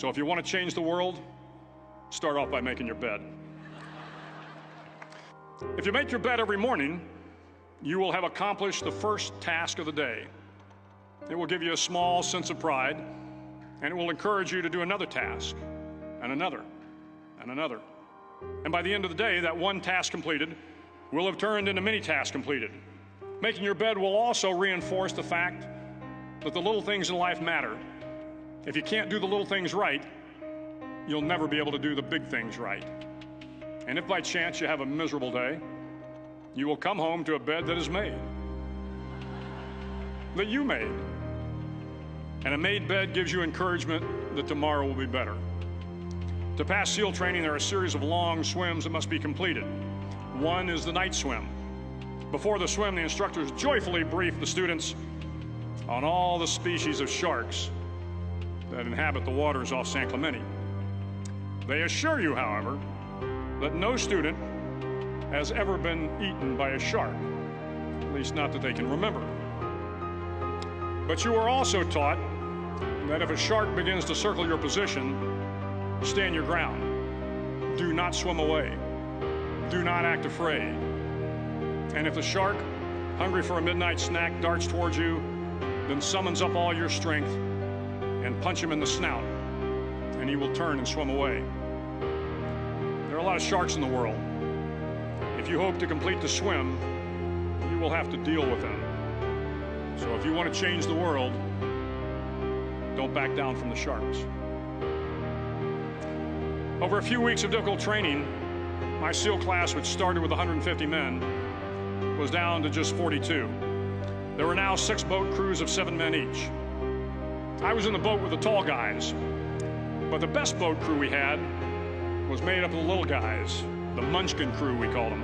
So if you want to change the world, start off by making your bed. If you make your bed every morning, you will have accomplished the first task of the day. It will give you a small sense of pride, and it will encourage you to do another task, and another, and another. And by the end of the day, that one task completed will have turned into many tasks completed. Making your bed will also reinforce the fact that the little things in life matter. If you can't do the little things right, you'll never be able to do the big things right. And if by chance you have a miserable day, you will come home to a bed that is made, that you made. And a made bed gives you encouragement that tomorrow will be better. To pass SEAL training, there are a series of long swims that must be completed. One is the night swim. Before the swim, the instructors joyfully brief the students on all the species of sharks that inhabit the waters off San Clemente. They assure you, however, that no student has ever been eaten by a shark, at least not that they can remember. But you are also taught that if a shark begins to circle your position, stand your ground. Do not swim away. Do not act afraid. And if the shark, hungry for a midnight snack, darts towards you, then summons up all your strength and punch him in the snout, and he will turn and swim away. There are a lot of sharks in the world. If you hope to complete the swim, you will have to deal with them. So if you want to change the world, don't back down from the sharks. Over a few weeks of difficult training, my SEAL class, which started with 150 men, was down to just 42. There were now 6 boat crews of 7 men each. I was in the boat with the tall guys, but the best boat crew we had was made up of the little guys, the Munchkin crew, we called them.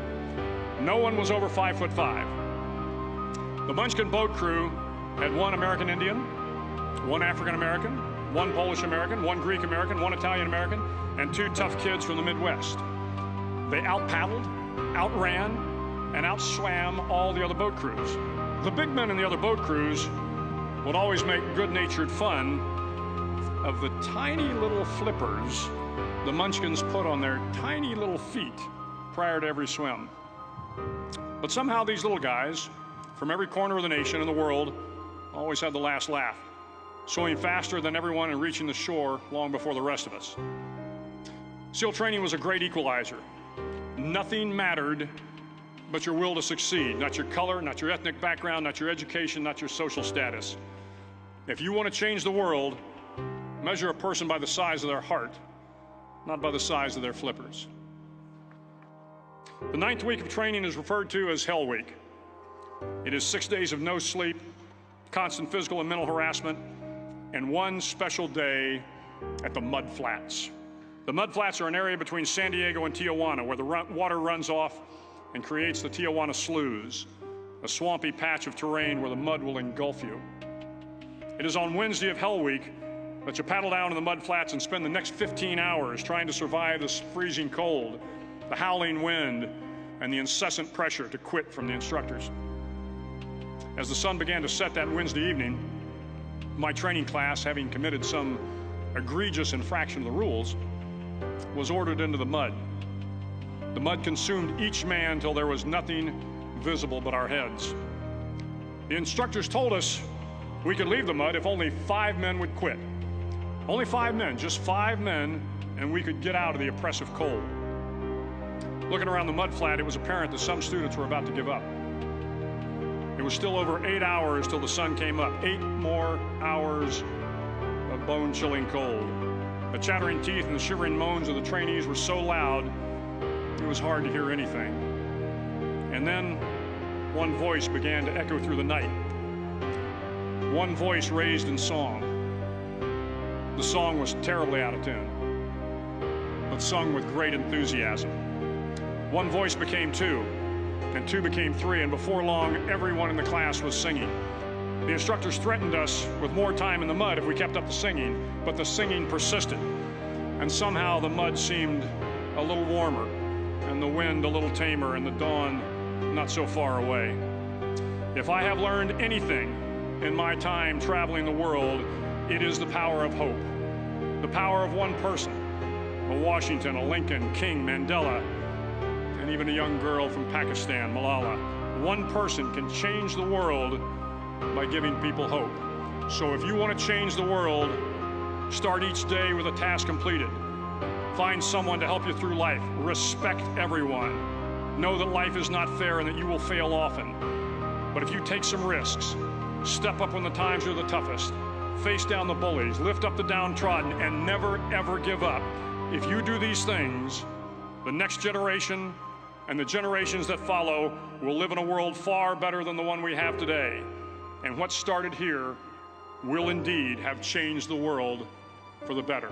No one was over 5'5". The Munchkin boat crew had 1 American Indian, 1 African American, 1 Polish American, 1 Greek American, 1 Italian American, and 2 tough kids from the Midwest. They out-paddled, outran, and outswam all the other boat crews. The big men in the other boat crews would always make good-natured fun of the tiny little flippers the Munchkins put on their tiny little feet prior to every swim. But somehow these little guys from every corner of the nation and the world always had the last laugh, swimming faster than everyone and reaching the shore long before the rest of us. SEAL training was a great equalizer. Nothing mattered but your will to succeed, not your color, not your ethnic background, not your education, not your social status. If you want to change the world, measure a person by the size of their heart, not by the size of their flippers. The 9th week of training is referred to as Hell Week. It is 6 days of no sleep, constant physical and mental harassment, and 1 special day at the Mud Flats. The Mud Flats are an area between San Diego and Tijuana where the water runs off and creates the Tijuana Sloughs, a swampy patch of terrain where the mud will engulf you. It is on Wednesday of Hell Week that you paddle down in the mud flats and spend the next 15 hours trying to survive this freezing cold, the howling wind, and the incessant pressure to quit from the instructors. As the sun began to set that Wednesday evening, my training class, having committed some egregious infraction of the rules, was ordered into the mud. The mud consumed each man till there was nothing visible but our heads. The instructors told us we could leave the mud if only 5 men would quit. Only 5 men, just 5 men, and we could get out of the oppressive cold. Looking around the mud flat, it was apparent that some students were about to give up. It was still over 8 hours till the sun came up. 8 more hours of bone-chilling cold. The chattering teeth and the shivering moans of the trainees were so loud, it was hard to hear anything. And then one voice began to echo through the night. One voice raised in song. The song was terribly out of tune, but sung with great enthusiasm. One voice became 2, and 2 became 3, and before long, everyone in the class was singing. The instructors threatened us with more time in the mud if we kept up the singing, but the singing persisted, and somehow the mud seemed a little warmer, and the wind a little tamer, and the dawn not so far away. If I have learned anything in my time traveling the world, it is the power of hope. The power of one person, a Washington, a Lincoln, King, Mandela, and even a young girl from Pakistan, Malala. One person can change the world by giving people hope. So if you want to change the world, start each day with a task completed. Find someone to help you through life. Respect everyone. Know that life is not fair and that you will fail often. But if you take some risks, step up when the times are the toughest, face down the bullies, lift up the downtrodden, and never, ever give up. If you do these things, the next generation and the generations that follow will live in a world far better than the one we have today. And what started here will indeed have changed the world for the better.